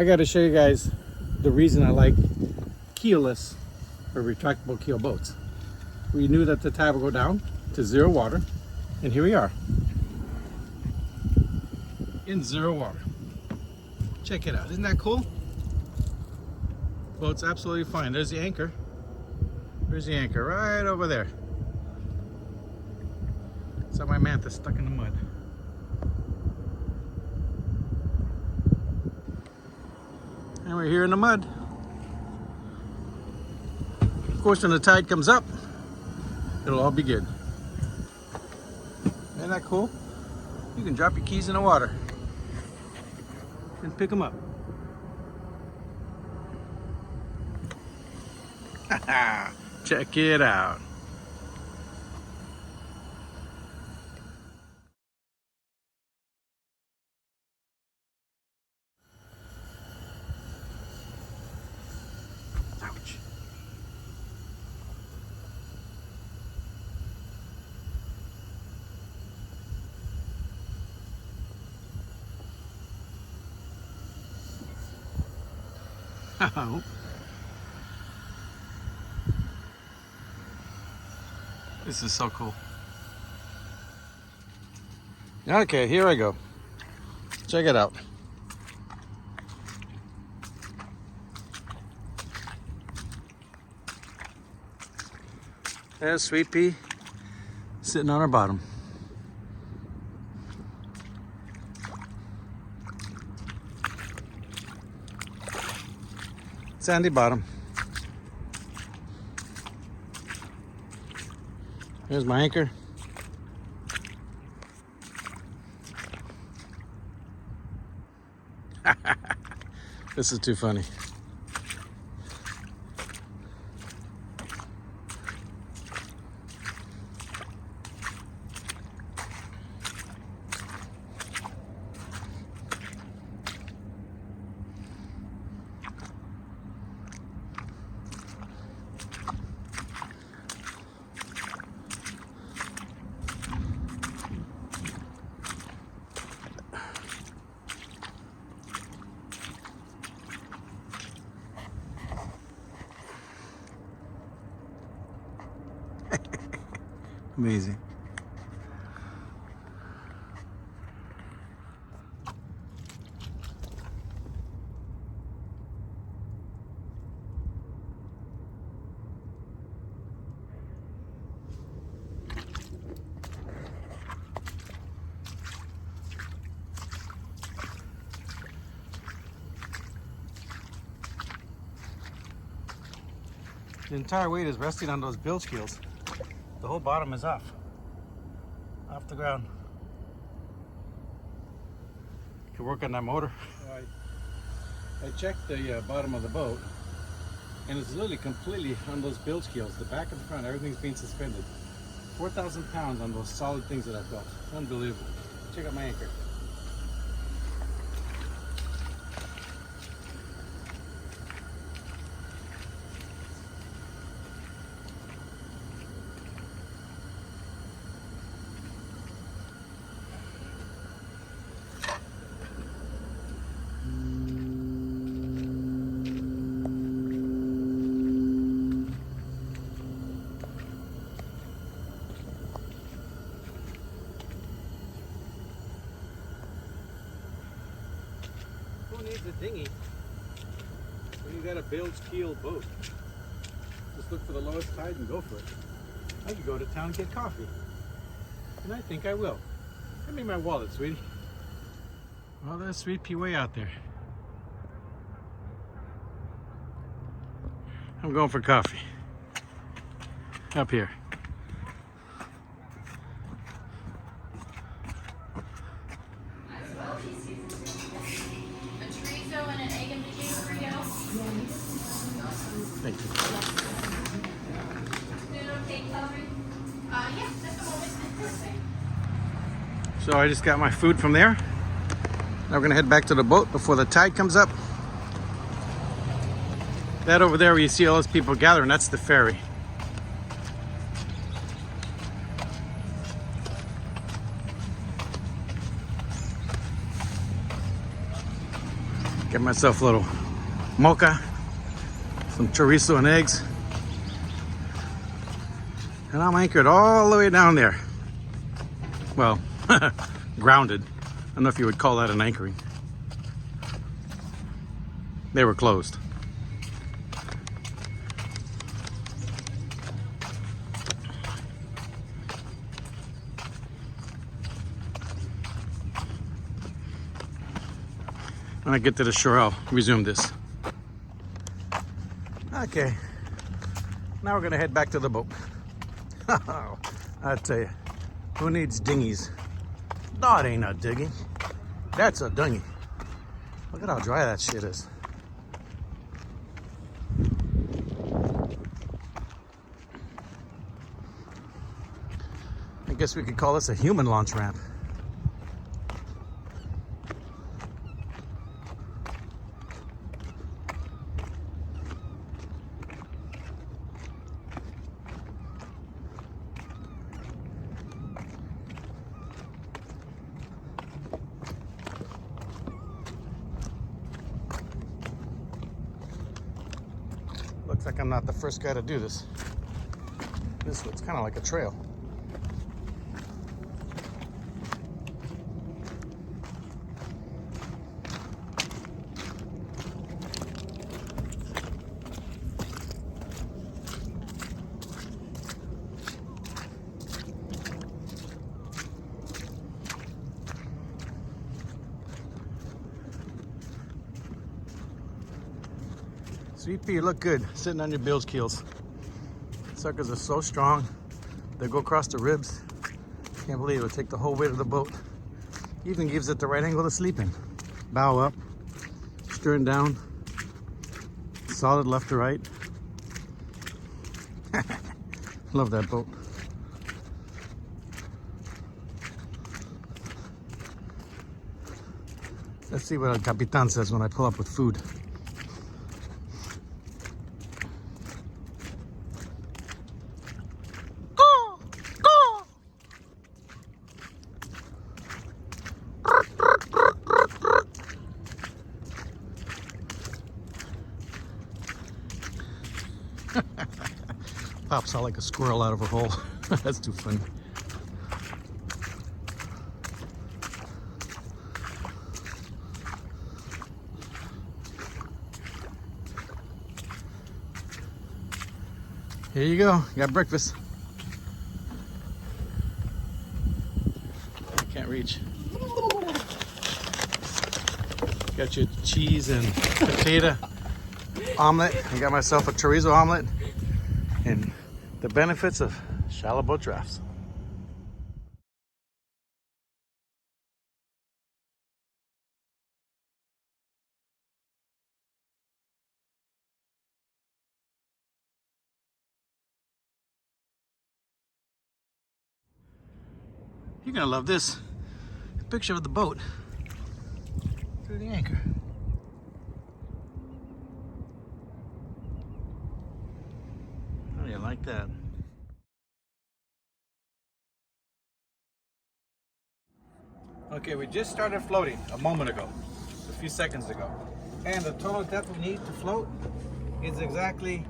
I got to show you guys the reason I like keelless or retractable keel boats. We knew that the tide would go down to zero water, and here we are in zero water. Check it out, isn't that cool? Boat's absolutely fine. There's the anchor. There's the anchor right over there. So my manta's stuck in the mud. And we're here in the mud. Of course, when the tide comes up, it'll all be good. Isn't that cool? You can drop your keys in the water and pick them up. Check it out. Ouch. Oh. This is so cool. Okay, here I go. Check it out. There's Sweet Pea sitting on her bottom. Sandy bottom. Here's my anchor. This is too funny. Amazing. The entire weight is resting on those bilge keels. The whole bottom is off the ground. Could work on that motor. I checked the bottom of the boat, and it's literally completely on those bilge keels. The back and the front, everything's being suspended. 4,000 pounds on those solid things that I've built. Unbelievable. Check out my anchor. Who needs a dinghy when you got a bilge keel boat? Just look for the lowest tide and go for it. I could go to town and get coffee. And I think I will. Give me my wallet, sweetie. Well, there's Sweet Pea way out there. I'm going for coffee. Up here. Thank you. So I just got my food from there. Now we're gonna head back to the boat before the tide comes up. That over there where you see all those people gathering, that's the ferry. Get myself a little mocha, some chorizo and eggs. And I'm anchored all the way down there. Well, grounded. I don't know if you would call that an anchoring. They were closed. When I get to the shore, I'll resume this. Okay, now we're gonna head back to the boat. I tell you, who needs dinghies? That ain't a dinghy. That's a dinghy. Look at how dry that shit is. I guess we could call this a human launch ramp. Looks like I'm not the first guy to do this. This looks kind of like a trail. Sweet pea, look good sitting on your bilge keels. Suckers are so strong. They go across the ribs. Can't believe it would take the whole weight of the boat. Even gives it the right angle to sleep in. Bow up, stern down, solid left to right. Love that boat. Let's see what El Capitan says when I pull up with food. Pops out like a squirrel out of her hole. That's too funny. Here you go. You got breakfast. I can't reach. Got your cheese and potato omelet. I got myself a chorizo omelet. And the benefits of shallow boat drafts. You're gonna love this. A picture of the boat through the anchor. How do you like that? Okay, we just started floating a moment ago, a few seconds ago. And the total depth we need to float is exactly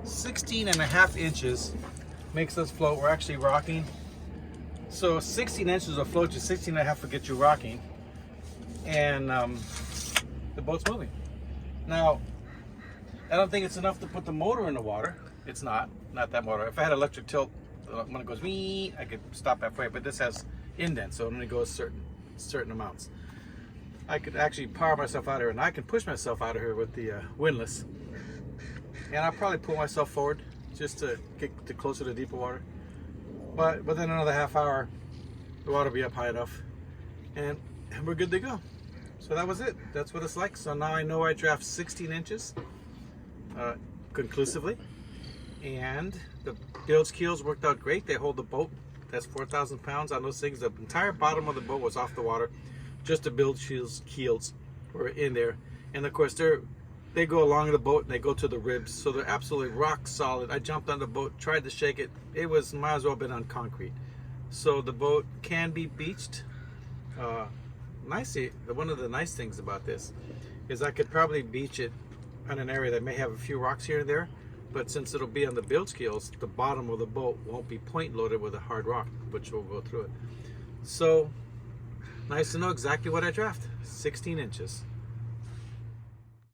16.5 inches. Makes us float. We're actually rocking. So 16 inches will float you, 16.5 will get you rocking. And the boat's moving. Now, I don't think it's enough to put the motor in the water. It's not that motor. If I had electric tilt, when it goes wee, I could stop halfway, but this has indent, so it only goes certain amounts. I could actually power myself out of here, and I can push myself out of here with the windlass. And I'll probably pull myself forward just to get to closer to deeper water. But within another half hour, the water will be up high enough, and we're good to go. So that was it. That's what it's like. So now I know I draft 16 inches conclusively. And the bilge keels worked out great. They hold the boat. That's 4,000 pounds on those things. The entire bottom of the boat was off the water. Just the bilge keels were in there. And of course, they go along the boat and they go to the ribs. So they're absolutely rock solid. I jumped on the boat, tried to shake it. It might as well have been on concrete. So the boat can be beached. One of the nice things about this is I could probably beach it on an area that may have a few rocks here and there, but since it'll be on the bilge keels, the bottom of the boat won't be point loaded with a hard rock, which will go through it. So nice to know exactly what I draft. 16 inches.